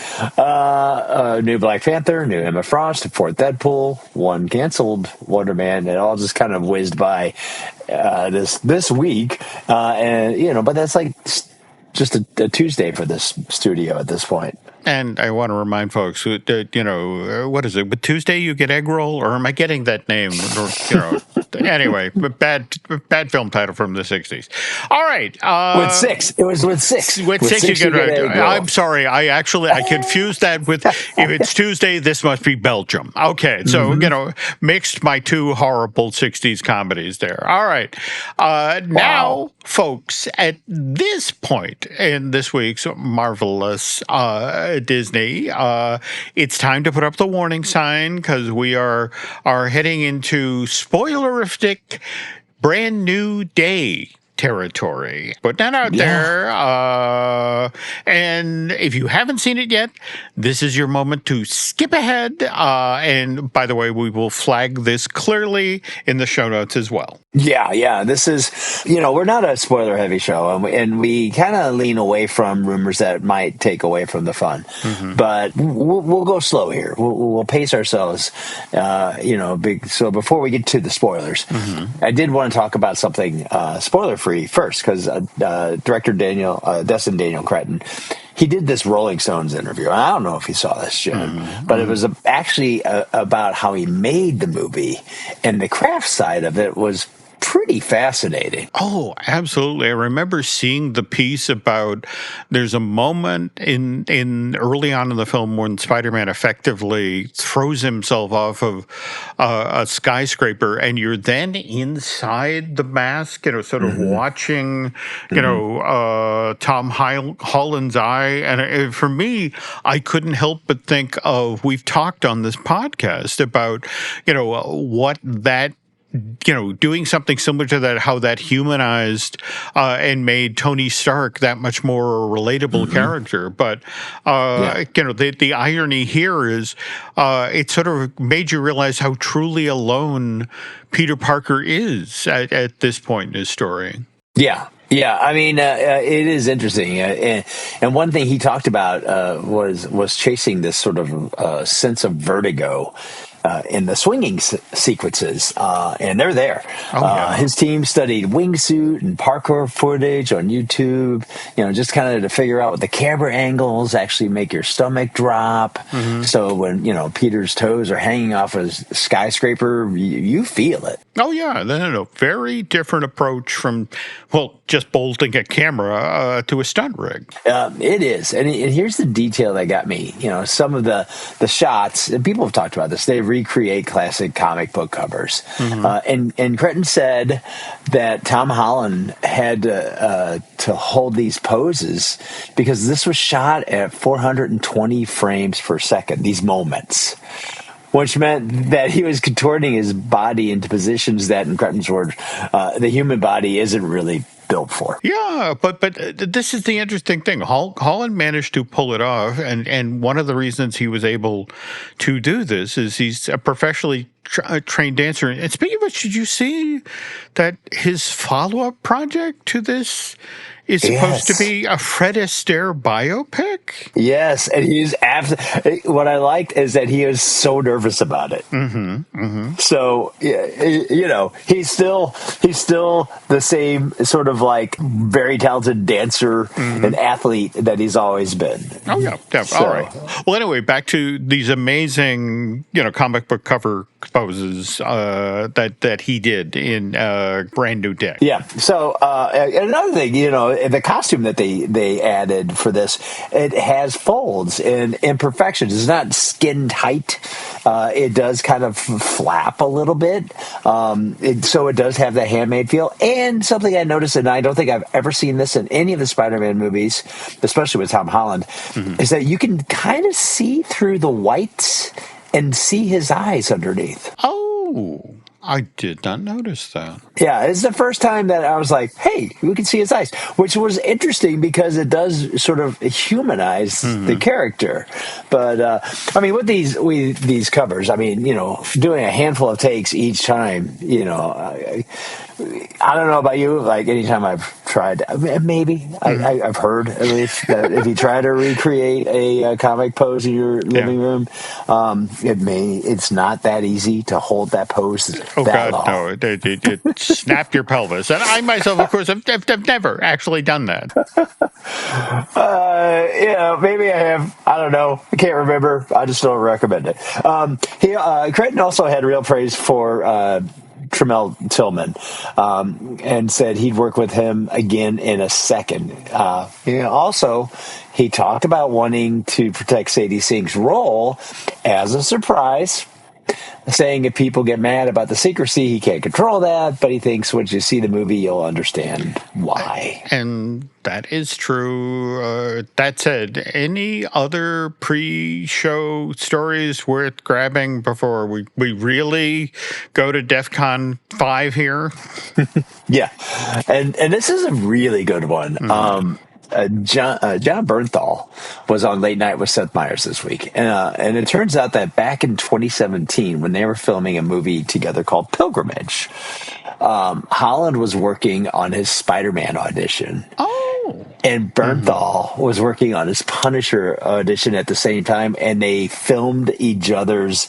New Black Panther, new Emma Frost, fourth Deadpool, one canceled Wonder Man. It all just kind of whizzed by this week. But that's like just a Tuesday for this studio at this point. And I want to remind folks, what is it? With Tuesday you get egg roll, or am I getting that name? Anyway, bad film title from the 60s. All right. With 6. It was with 6. With six you get egg roll. I'm sorry. I confused that with, if it's Tuesday, this must be Belgium. Okay. So, mixed my two horrible 60s comedies there. All right. Now, folks, at this point in this week's Marvelous Disney, it's time to put up the warning sign, because we are heading into spoilerific brand new day territory. Put that out there. And if you haven't seen it yet, this is your moment to skip ahead. And by the way, we will flag this clearly in the show notes as well. Yeah. This is, we're not a spoiler heavy show, and we kind of lean away from rumors that might take away from the fun. But we'll go slow here. We'll pace ourselves. So before we get to the spoilers, I did want to talk about something spoiler free first, because director Destin Daniel Cretton, he did this Rolling Stones interview. I don't know if you saw this, Jim, but it was actually about how he made the movie, and the craft side of it was pretty fascinating. Oh, absolutely. I remember seeing the piece about there's a moment in early on in the film when Spider-Man effectively throws himself off of a skyscraper, and you're then inside the mask, sort of watching, Tom Holland's eye. And for me, I couldn't help but think of, we've talked on this podcast about, what that doing something similar to that, how that humanized and made Tony Stark that much more relatable character. But, the irony here is it sort of made you realize how truly alone Peter Parker is at this point in his story. Yeah. Yeah, I mean, it is interesting, and one thing he talked about was chasing this sort of sense of vertigo in the swinging sequences, and they're there. His team studied wingsuit and parkour footage on YouTube, just kind of to figure out what the camera angles actually make your stomach drop. So when, Peter's toes are hanging off a skyscraper, you feel it. Oh, yeah. No. Very different approach from, just bolting a camera to a stunt rig. It is. And here's the detail that got me. Some of the shots, and people have talked about this, they recreate classic comic book covers. And Cretton said that Tom Holland had to hold these poses because this was shot at 420 frames per second, these moments. Which meant that he was contorting his body into positions that, in Cretton's words, the human body isn't really built for. Yeah, but this is the interesting thing. Holland managed to pull it off, and one of the reasons he was able to do this is he's a professionally trained dancer. And speaking of which, did you see that his follow-up project to this is supposed to be a Fred Astaire biopic? Yes, and what I liked is that he was so nervous about it. So, he's still the same sort of like very talented dancer and athlete that he's always been. Oh, yeah. So. All right. Well, anyway, back to these amazing, comic book cover poses that he did in Brand New Day. Yeah. So, another thing, the costume that they added for this, it has folds and imperfections. It's not skin tight. It does kind of flap a little bit. So it does have that handmade feel. And something I noticed, and I don't think I've ever seen this in any of the Spider-Man movies, especially with Tom Holland, is that you can kind of see through the whites and see his eyes underneath. Oh, I did not notice that. Yeah, it's the first time that I was like, hey, we can see his eyes, which was interesting because it does sort of humanize the character. But, with these covers, doing a handful of takes each time, I don't know about you, like anytime I've tried, maybe, I've heard at least that if you try to recreate a comic pose in your living room, it's not that easy to hold that pose. Oh, God, long. No. It snapped your pelvis. And I myself, of course, have never actually done that. Maybe I have. I don't know. I can't remember. I just don't recommend it. Creighton also had real praise for Tremel Tillman and said he'd work with him again in a second. Also, he talked about wanting to protect Sadie Sink's role as a surprise, saying if people get mad about the secrecy, he can't control that, but he thinks once you see the movie, you'll understand why. And that is true. That said, any other pre-show stories worth grabbing before we really go to DEFCON 5 here? Yeah. And this is a really good one. John Bernthal was on Late Night with Seth Meyers this week. And it turns out that back in 2017, when they were filming a movie together called Pilgrimage, Holland was working on his Spider-Man audition. Oh. And Bernthal was working on his Punisher audition at the same time, and they filmed each other's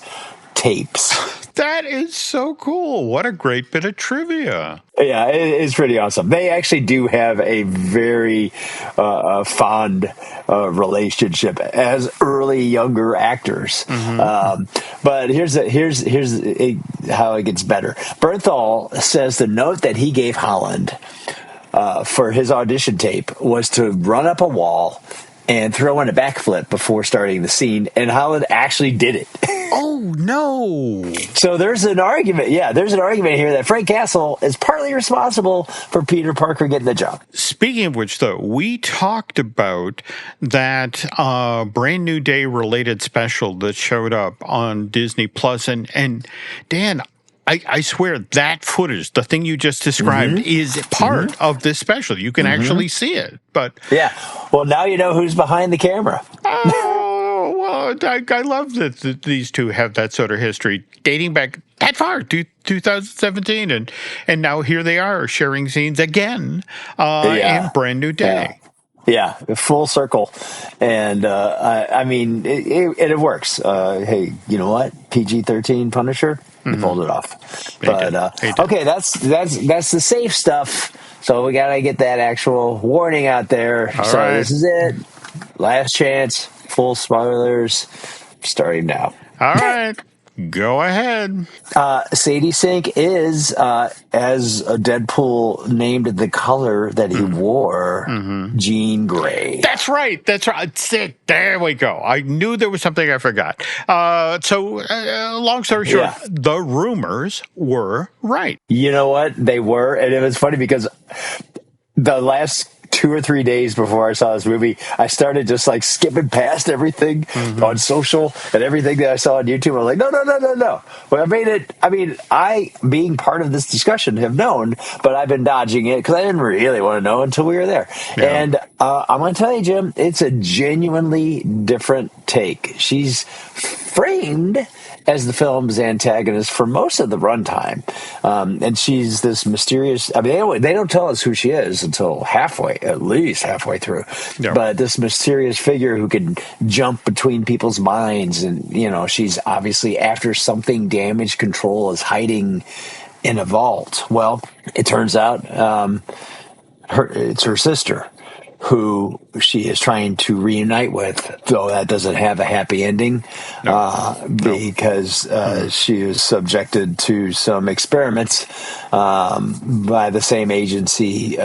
tapes. That is so cool. What a great bit of trivia. Yeah, it's pretty awesome. They actually do have a very fond relationship as early younger actors. But here's how it gets better. Bernthal says the note that he gave Holland for his audition tape was to run up a wall and throw in a backflip before starting the scene, and Holland actually did it. Oh, no. So there's an argument. Yeah, there's an argument here that Frank Castle is partly responsible for Peter Parker getting the job. Speaking of which, though, we talked about that Brand New Day related special that showed up on Disney Plus, and Dan, I swear that footage, the thing you just described, is part of this special. You can actually see it. But yeah, well, now you know who's behind the camera. Oh, well, I love that these two have that sort of history dating back that far to 2017, and now here they are sharing scenes again in Brand New Day. Yeah, full circle. And I mean, it works. Hey, you know what? PG-13 Punisher, they pulled it off. But okay, that's the safe stuff. So we gotta get that actual warning out there. All right. This is it. Last chance. Full spoilers. Starting now. All right. Go ahead. Sadie Sink is, as Deadpool named the color that he wore, Jean Grey. That's right. There we go. I knew there was something I forgot. So, long story short, the rumors were right. You know what? They were. And it was funny because the last 2 or 3 days before I saw this movie, I started just like skipping past everything on social and everything that I saw on YouTube. I was like, no. Well, I, being part of this discussion, have known, but I've been dodging it because I didn't really want to know until we were there. Yeah. And I'm going to tell you, Jim, it's a genuinely different take. She's framed as the film's antagonist for most of the runtime. And she's this mysterious, they don't tell us who she is until at least halfway through. Yeah. But this mysterious figure who can jump between people's minds. And, she's obviously after something damage control is hiding in a vault. Well, it turns out it's her sister, who she is trying to reunite with, though that doesn't have a happy ending, because she was subjected to some experiments by the same agency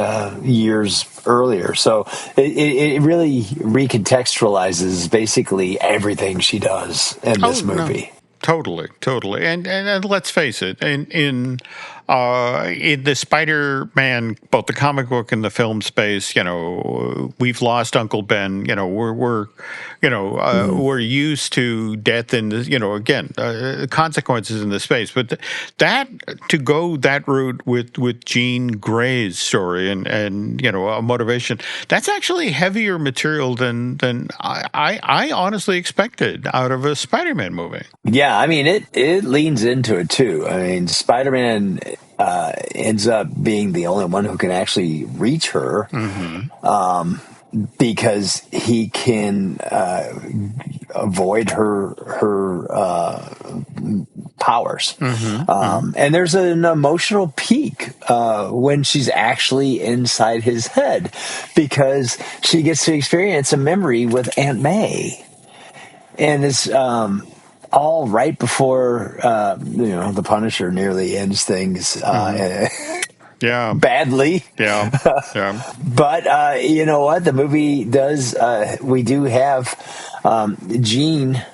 years earlier. So it really recontextualizes basically everything she does in this movie. No. Totally. And let's face it, in the Spider-Man, both the comic book and the film space, we've lost Uncle Ben. We're used to death and again consequences in the space. But that to go that route with Jean Grey's story and a motivation, that's actually heavier material than I honestly expected out of a Spider-Man movie. Yeah, it leans into it too. Spider-Man ends up being the only one who can actually reach her because he can avoid her powers. And there's an emotional peak when she's actually inside his head because she gets to experience a memory with Aunt May. And it's all right before the Punisher nearly ends things badly. Yeah. But you know what? The movie does. We do have Jean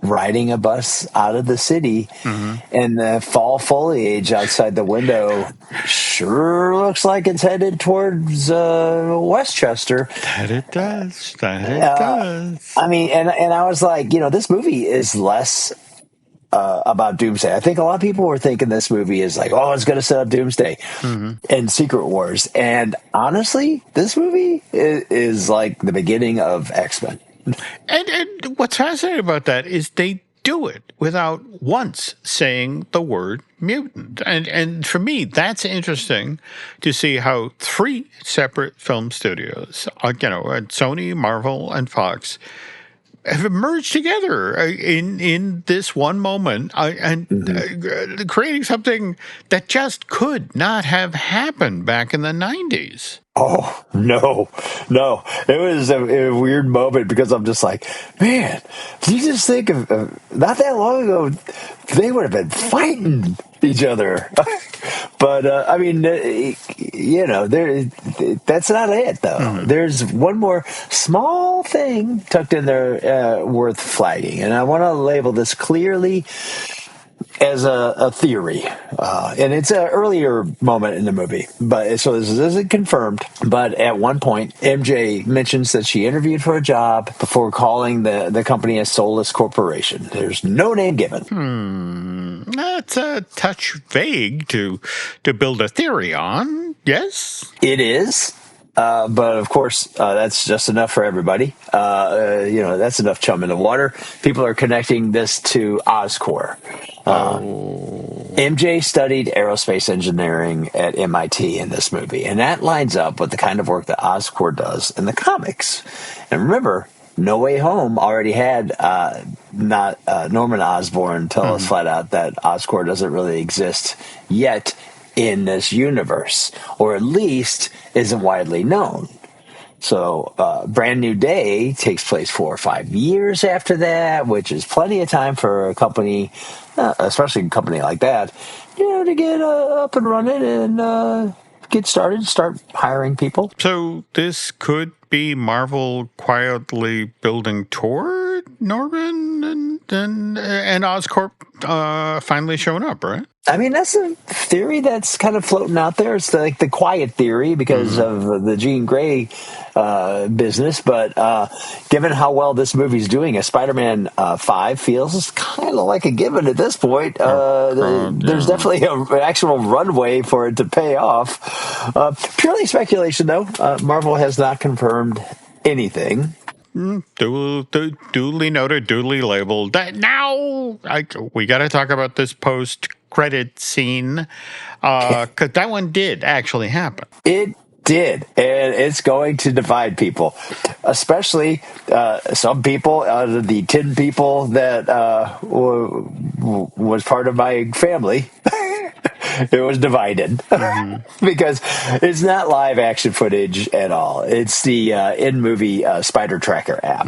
riding a bus out of the city, and the fall foliage outside the window sure looks like it's headed towards Westchester. That it does. And I was like, this movie is less about Doomsday. I think a lot of people were thinking this movie is like, it's going to set up Doomsday and Secret Wars. And honestly, this movie is like the beginning of X-Men. And what's fascinating about that is they do it without once saying the word mutant. And for me, that's interesting to see how 3 separate film studios, Sony, Marvel, and Fox, have merged together in this one moment and creating something that just could not have happened back in the 90s. Oh, no. It was a weird moment because I'm just like, man, do you just think of not that long ago, they would have been fighting each other. But, that's not it, though. There's one more small thing tucked in there worth flagging. And I want to label this clearly. as a theory, and it's an earlier moment in the movie, but so this isn't confirmed. But at one point, MJ mentions that she interviewed for a job before calling the company a soulless corporation. There's no name given. That's a touch vague to build a theory on. Yes, it is. But of course, that's just enough for everybody. That's enough chum in the water. People are connecting this to Oscorp. MJ studied aerospace engineering at MIT in this movie, and that lines up with the kind of work that Oscorp does in the comics. And remember, No Way Home already had Norman Osborn tell us flat out that Oscorp doesn't really exist yet in this universe, or at least isn't widely known. So Brand New Day takes place 4 or 5 years after that, which is plenty of time for a company, especially a company like that, to get up and running and get started, start hiring people. So this could be Marvel quietly building toward Norman and Oscorp finally showing up, right? I mean, that's a theory that's kind of floating out there. It's like the quiet theory because of the Jean Grey business. But given how well this movie's doing, a Spider-Man 5 feels kind of like a given at this point. There's definitely an actual runway for it to pay off. Purely speculation, though. Marvel has not confirmed anything. Duly noted, duly labeled. Now we got to talk about this post-credit scene because that one did actually happen. It did, and it's going to divide people, especially some people out of the 10 people that was part of my family. It was divided because it's not live action footage at all. It's the in-movie Spider Tracker app.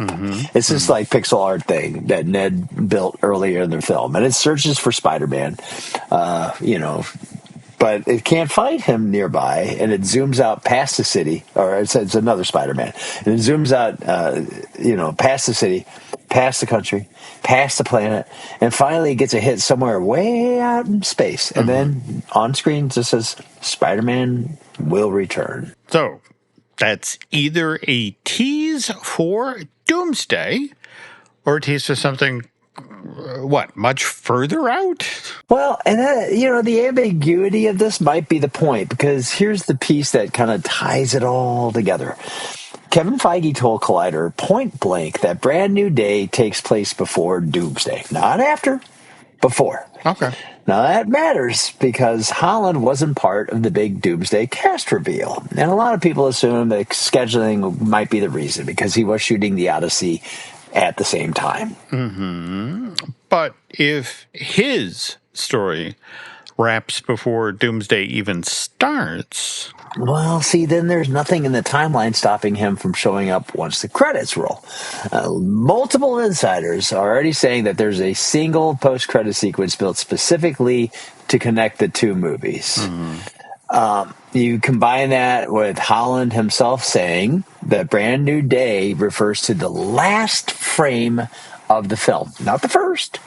It's just like pixel art thing that Ned built earlier in the film, and it searches for Spider-Man, but it can't find him nearby, and it zooms out past the city, or it's another Spider-Man, and it zooms out, past the city, past the country, past the planet, and finally gets a hit somewhere way out in space. And then on screen it just says, Spider-Man will return. So that's either a tease for Doomsday or a tease for something, much further out? Well, and the ambiguity of this might be the point, because here's the piece that kind of ties it all together. Kevin Feige told Collider point blank that Brand New Day takes place before Doomsday. Not after, before. Okay. Now that matters because Holland wasn't part of the big Doomsday cast reveal. And a lot of people assume that scheduling might be the reason because he was shooting the Odyssey at the same time. But if his story wraps before Doomsday even starts... Well, see, then there's nothing in the timeline stopping him from showing up once the credits roll. Multiple insiders are already saying that there's a single post-credit sequence built specifically to connect the two movies. You combine that with Holland himself saying that Brand New Day refers to the last frame of the film, not the first.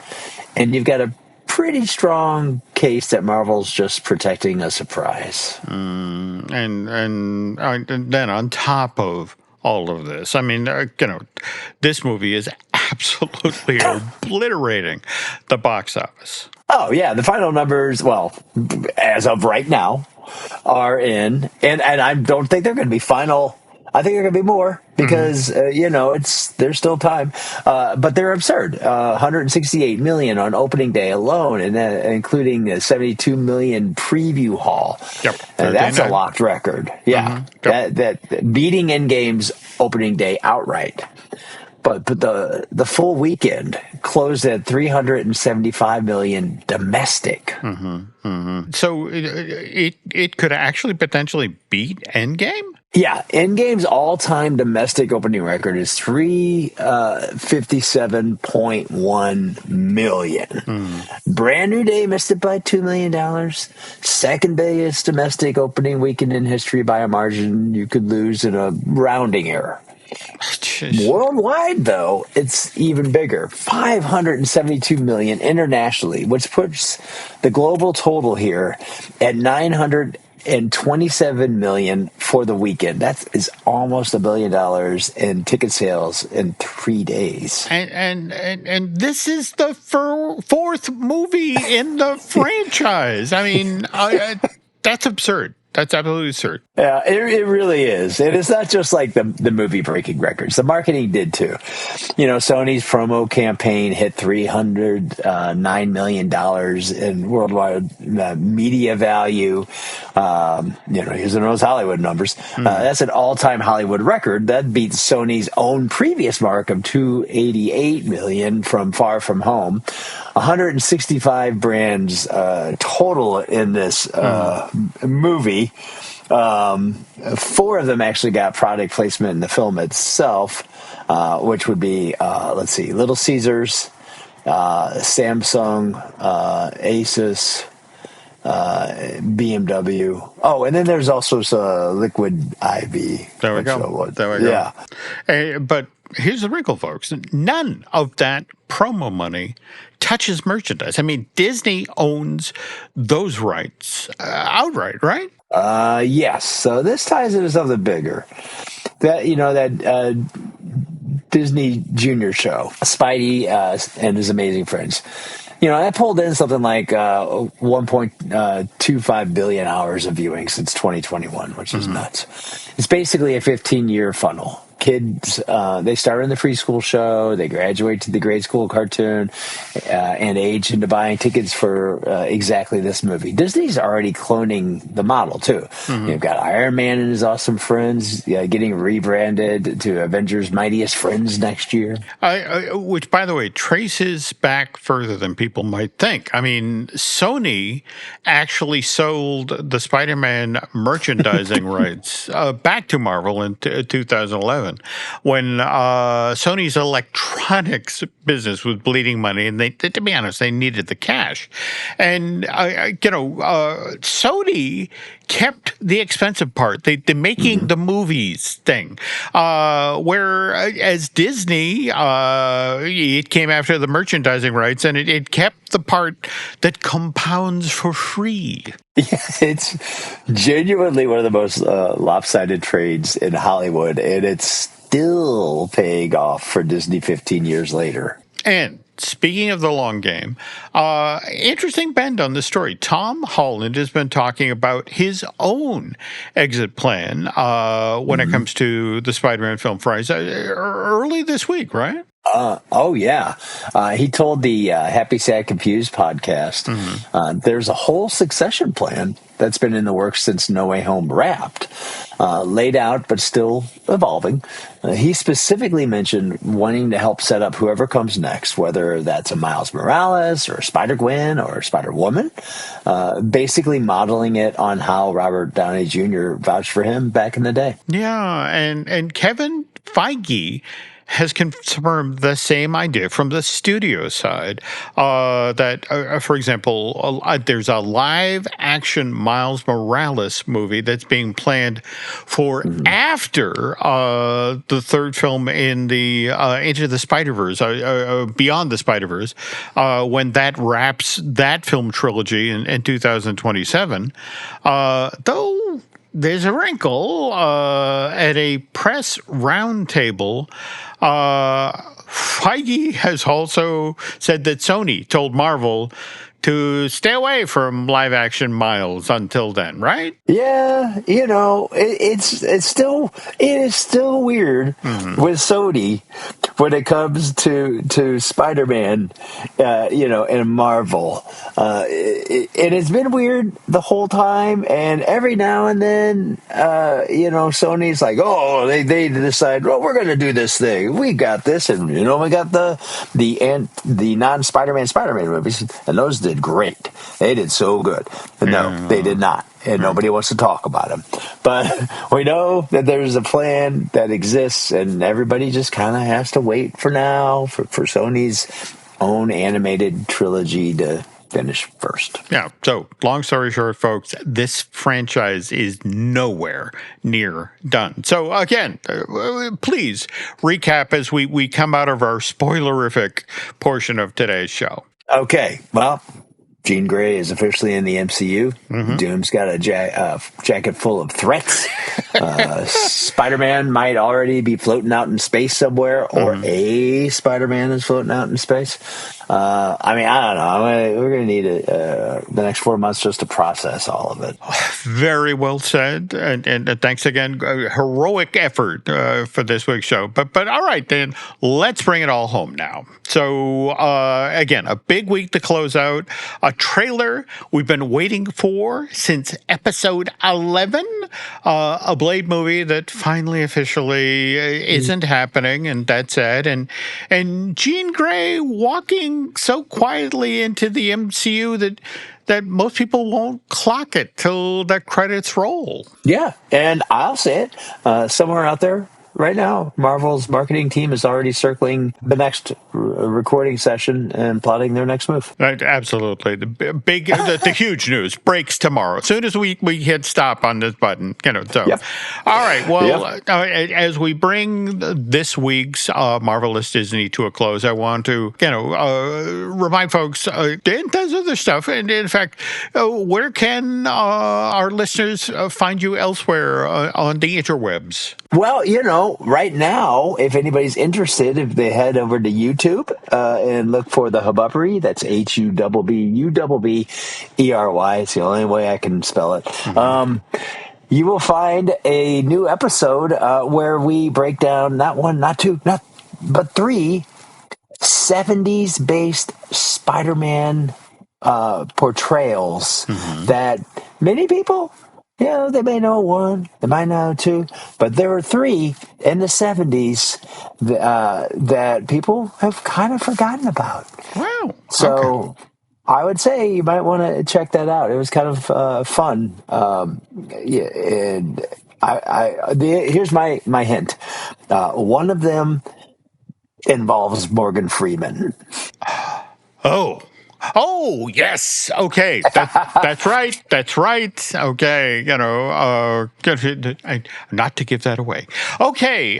And you've got a pretty strong case that Marvel's just protecting a surprise. And then on top of all of this, I mean, this movie is absolutely obliterating the box office. Oh, yeah. The final numbers, well, as of right now, are in. And I don't think they're going to be final. I think there are going to be more because, there's still time. But they're absurd. 168 million on opening day alone, and including 72 million preview haul. Yep. That's a locked record. Yeah. That beating Endgame's opening day outright. But the full weekend closed at 375 million domestic. So it could actually potentially beat Endgame? Yeah, Endgame's all-time domestic opening record is 357.1 million. Brand New Day missed it by $2 million. Second biggest domestic opening weekend in history by a margin you could lose in a rounding error. Worldwide, though, it's even bigger. 572 million internationally, which puts the global total here at 927 million for the weekend. That is almost $1 billion in ticket sales in 3 days. And this is the fourth movie in the franchise. I mean, that's absurd. That's absolutely absurd. Yeah, it really is. And it's not just like the movie breaking records. The marketing did too. Sony's promo campaign hit $309 million in worldwide media value. Using those Hollywood numbers. That's an all-time Hollywood record. That beats Sony's own previous mark of $288 million from Far From Home. 165 brands total in this movie. 4 of them actually got product placement in the film itself, which would be, Little Caesars, Samsung, Asus, BMW. Oh, and then there's also Liquid IV. There we go. Yeah. But here's the wrinkle, folks. None of that promo money touches merchandise. I mean, Disney owns those rights outright, right? Yes. So this ties into something bigger. That Disney Junior show, Spidey and His Amazing Friends. That pulled in something like 1.25 billion hours of viewing since 2021, which is nuts. It's basically a 15-year funnel. Kids, they start in the preschool show, they graduate to the grade school cartoon, and age into buying tickets for exactly this movie. Disney's already cloning the model, too. You've got Iron Man and his awesome friends getting rebranded to Avengers Mightiest Friends next year. Which, by the way, traces back further than people might think. I mean, Sony actually sold the Spider-Man merchandising rights back to Marvel in 2011. When Sony's electronics business was bleeding money, and to be honest, they needed the cash. And, Sony kept the expensive part, the making the movies thing, whereas Disney, it came after the merchandising rights, and it kept the part that compounds for free. Yeah, it's genuinely one of the most lopsided trades in Hollywood, and it's still paying off for Disney 15 years later. And speaking of the long game, interesting bend on the story. Tom Holland has been talking about his own exit plan when it comes to the Spider-Man film franchise early this week, right? He told the Happy, Sad, Confused podcast there's a whole succession plan that's been in the works since No Way Home wrapped, laid out but still evolving. He specifically mentioned wanting to help set up whoever comes next, whether that's a Miles Morales or a Spider-Gwen or a Spider-Woman, basically modeling it on how Robert Downey Jr. vouched for him back in the day. Yeah, and Kevin Feige has confirmed the same idea from the studio side, that, for example, there's a live-action Miles Morales movie that's being planned for after the third film in the Into the Spider-Verse, Beyond the Spider-Verse, when that wraps that film trilogy in 2027. Though there's a wrinkle at a press roundtable. Feige has also said that Sony told Marvel to stay away from live-action Miles until then, right? Yeah, it is still weird with Sony when it comes to Spider-Man, and Marvel. And it's been weird the whole time, and every now and then, Sony's like, they decide, we're going to do this thing. We got this, and, we got the non-Spider-Man Spider-Man movies, and those did great. They did so good. But no, they did not. And nobody wants to talk about them. But we know that there's a plan that exists, and everybody just kind of has to wait for now for Sony's own animated trilogy to finish first. Yeah. So, long story short, folks, this franchise is nowhere near done. So, again, please recap as we come out of our spoilerific portion of today's show. Okay. Well, Jean Grey is officially in the MCU. Mm-hmm. Doom's got a jacket full of threats. Spider-Man might already be floating out in space somewhere, or a Spider-Man is floating out in space. I don't know. We're going to need the next 4 months just to process all of it. Very well said, and thanks again. Heroic effort for this week's show. But all right, then let's bring it all home now. So again, a big week to close out. A trailer we've been waiting for since episode 11. A Blade movie that finally officially isn't happening, and that's sad. And Jean Grey walking so quietly into the MCU that most people won't clock it till the credits roll. Yeah, and I'll say it. Somewhere out there right now, Marvel's marketing team is already circling the next recording session and plotting their next move. Right, absolutely. The huge news breaks tomorrow. As soon as we hit stop on this button, So, Yep. All right. Well, as we bring this week's Marvelous Disney to a close, I want to, remind folks, Dan does other stuff. And in fact, where can our listeners find you elsewhere on the interwebs? Well, right now, if anybody's interested, if they head over to YouTube and look for The Hububbery, that's HUBBUBBERY. It's the only way I can spell it. Mm-hmm. You will find a new episode where we break down not one, not two, but 3 70s-based Spider-Man portrayals that many people... they may know 1, they might know 2, but there were 3 in the 70s that people have kind of forgotten about. Wow. So I would say you might want to check that out. It was kind of fun. And here's my hint. One of them involves Morgan Freeman. Oh, yes. Okay. That's right. That's right. Okay. Not to give that away. Okay.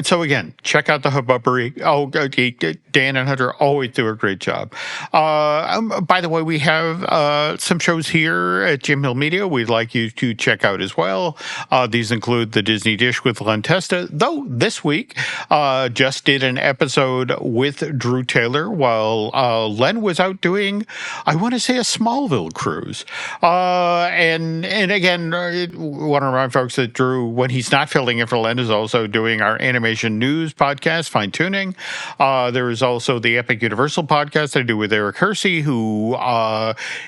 So again, check out the Hububbery. Oh, Dan and Hunter always do a great job. By the way, we have some shows here at Jim Hill Media we'd like you to check out as well. These include The Disney Dish with Len Testa, though this week just did an episode with Drew Taylor while Len was out doing, I want to say, a Smallville cruise. And again, I want to remind folks that Drew, when he's not filling in for Len, is also doing our animation news podcast, Fine Tuning. There is also the Epic Universal podcast I do with Eric Hersey, who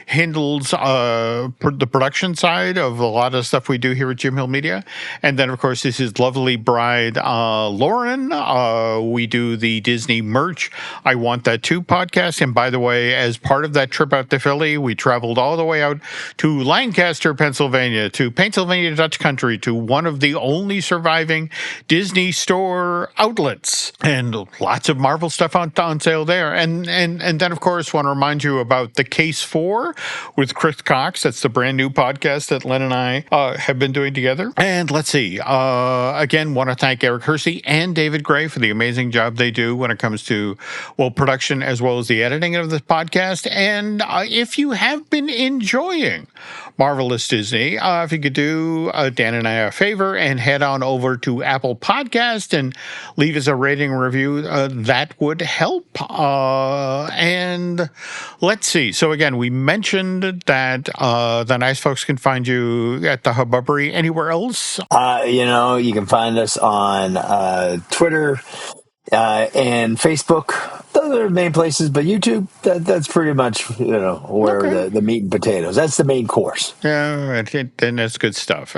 handles the production side of a lot of stuff we do here at Jim Hill Media. And then, of course, this is lovely bride Lauren. We do the Disney merch I Want That Too podcast. And by the way, as part of that trip out to Philly, we traveled all the way out to Lancaster, Pennsylvania, to Pennsylvania Dutch Country, to one of the only surviving Disney store outlets, and lots of Marvel stuff on sale there. And then, of course, want to remind you about The Case 4 with Chris Cox. That's the brand new podcast that Len and I have been doing together. And let's see. Again, want to thank Eric Hersey and David Gray for the amazing job they do when it comes to, production as well as the editing of this podcast. And if you have been enjoying Marvelous Disney, if you could do Dan and I a favor and head on over to Apple Podcast and leave us a rating review, that would help. And let's see. So again, we mentioned that the nice folks can find you at the Hububbery. Anywhere else? You can find us on Twitter and Facebook. Those are the main places, but YouTube, that's pretty much, where the meat and potatoes. That's the main course. Yeah, then that's good stuff.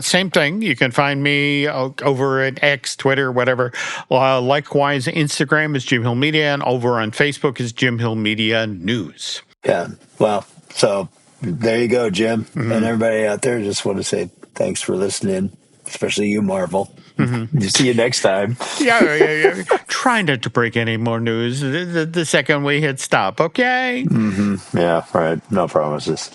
Same thing. You can find me over at X, Twitter, whatever. Likewise, Instagram is Jim Hill Media, and over on Facebook is Jim Hill Media News. Yeah, well, so there you go, Jim. Mm-hmm. And everybody out there, just want to say thanks for listening. Especially you, Marvel. See you next time. Yeah. Try not to break any more news the second we hit stop, okay? Yeah, right. No promises.